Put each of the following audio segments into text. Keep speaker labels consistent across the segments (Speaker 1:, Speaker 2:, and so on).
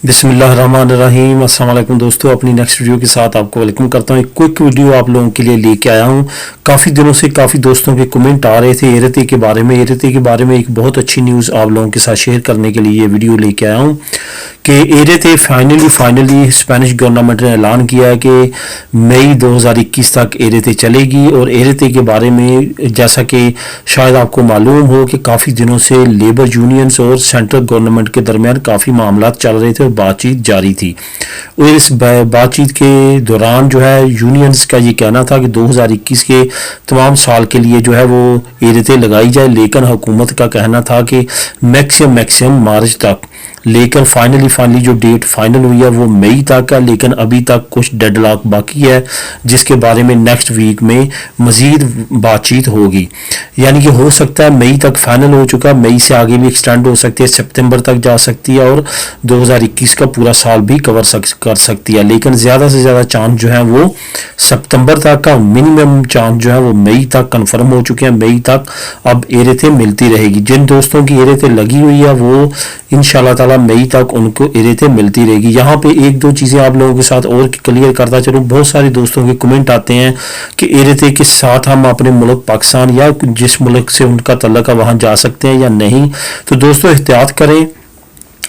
Speaker 1: बिस्मिल्लाहिर्रहमानिर्रहीम। अस्सलाम वालेकुम दोस्तों, अपनी नेक्स्ट वीडियो के साथ आपको वेलकम करता हूँ। एक क्विक वीडियो आप लोगों के लिए लेके आया हूँ। काफ़ी दिनों से काफ़ी दोस्तों के कमेंट आ रहे थे एरते के बारे में। एरते के बारे में एक बहुत अच्छी न्यूज़ आप लोगों के साथ शेयर करने के लिए ये वीडियो लेके आया हूँ कि एरते फाइनली स्पेनिश गवर्नमेंट ने ऐलान किया है कि मई 2021 तक एरते चलेगी। और एरते के बारे में जैसा कि शायद आपको मालूम हो कि काफ़ी दिनों से लेबर यूनियंस और सेंट्रल गवर्नमेंट के दरमियान काफ़ी मामला चल रहे थे और बातचीत जारी थी। और इस बातचीत के दौरान जो है यूनियंस का ये कहना था कि 2021 के तमाम साल के लिए जो है वो एरते लगाई जाए, लेकिन हुकूमत का कहना था कि मैक्सिमम मार्च तक। लेकिन फाइनली जो डेट फाइनल हुई है वो मई तक है, लेकिन अभी तक कुछ डेडलॉक बाकी है जिसके बारे में नेक्स्ट वीक में मज़ीद बातचीत होगी। यानी कि हो सकता है मई तक फाइनल हो चुका, मई से आगे भी एक्सटेंड हो सकती है, सितंबर तक जा सकती है और 2021 का पूरा साल भी कर सकती है। लेकिन ज़्यादा से ज़्यादा चांस जो है वो सितंबर तक का, मिनिमम चांस जो है वो मई तक कंफर्म हो चुके हैं। मई तक अब एरते मिलती रहेगी। जिन दोस्तों की एरते लगी हुई है वो इंशाल्लाह ताला मई तक उनको एरते मिलती रहेगी। यहाँ पे एक दो चीज़ें आप लोगों के साथ और क्लियर करता चलूँ। बहुत सारे दोस्तों के कमेंट आते हैं कि एरते के साथ हम अपने मुल्क पाकिस्तान या जिस मुल्क से उनका तल्लुक है वहाँ जा सकते हैं या नहीं। तो दोस्तों एहतियात करें,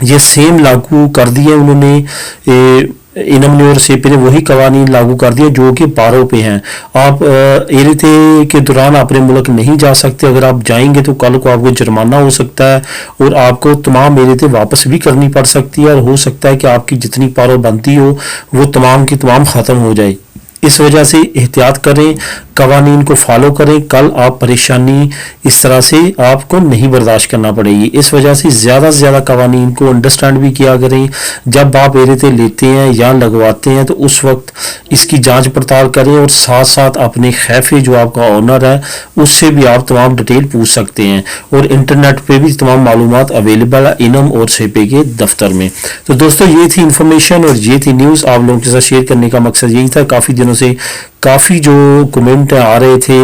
Speaker 1: ये सेम लागू कर दिए उन्होंने। इनम ने और सेपी ने वही कवानीन लागू कर दिए जो कि पारों पे हैं। आप एरते के दौरान अपने मुल्क नहीं जा सकते। अगर आप जाएंगे तो कल को आपको जुर्माना हो सकता है और आपको तमाम एरते वापस भी करनी पड़ सकती है, और हो सकता है कि आपकी जितनी पारो बनती हो वो तमाम की तमाम ख़त्म हो जाए। इस वजह से एहतियात करें, कवानीन को फॉलो करें। कल आप परेशानी इस तरह से आपको नहीं बर्दाश्त करना पड़ेगी। इस वजह से ज़्यादा कवानीन को अंडरस्टैंड भी किया करें। जब आप एरते लेते हैं या लगवाते हैं तो उस वक्त इसकी जांच पड़ताल करें, और साथ साथ अपने खैफे जो आपका ऑनर है उससे भी आप तमाम डिटेल पूछ सकते हैं। और इंटरनेट पे भी तमाम मालूमात अवेलेबल है इनम और सेपे के दफ्तर में। तो दोस्तों ये थी इंफॉर्मेशन और ये थी न्यूज़ आप लोगों के साथ शेयर करने का मकसद यही था। काफ़ी दिनों से काफ़ी जो कमेंट आ रहे थे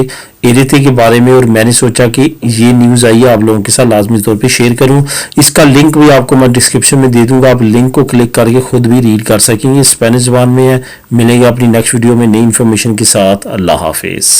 Speaker 1: एरते के बारे में, और मैंने सोचा कि ये न्यूज़ आई है आप लोगों के साथ लाजमी तौर पे शेयर करूं। इसका लिंक भी आपको मैं डिस्क्रिप्शन में दे दूंगा, आप लिंक को क्लिक करके खुद भी रीड कर सकेंगे। स्पेनिश ज़बान में है। मिलेंगे अपनी नेक्स्ट वीडियो में नई इन्फॉर्मेशन के साथ। अल्लाह हाफिज़।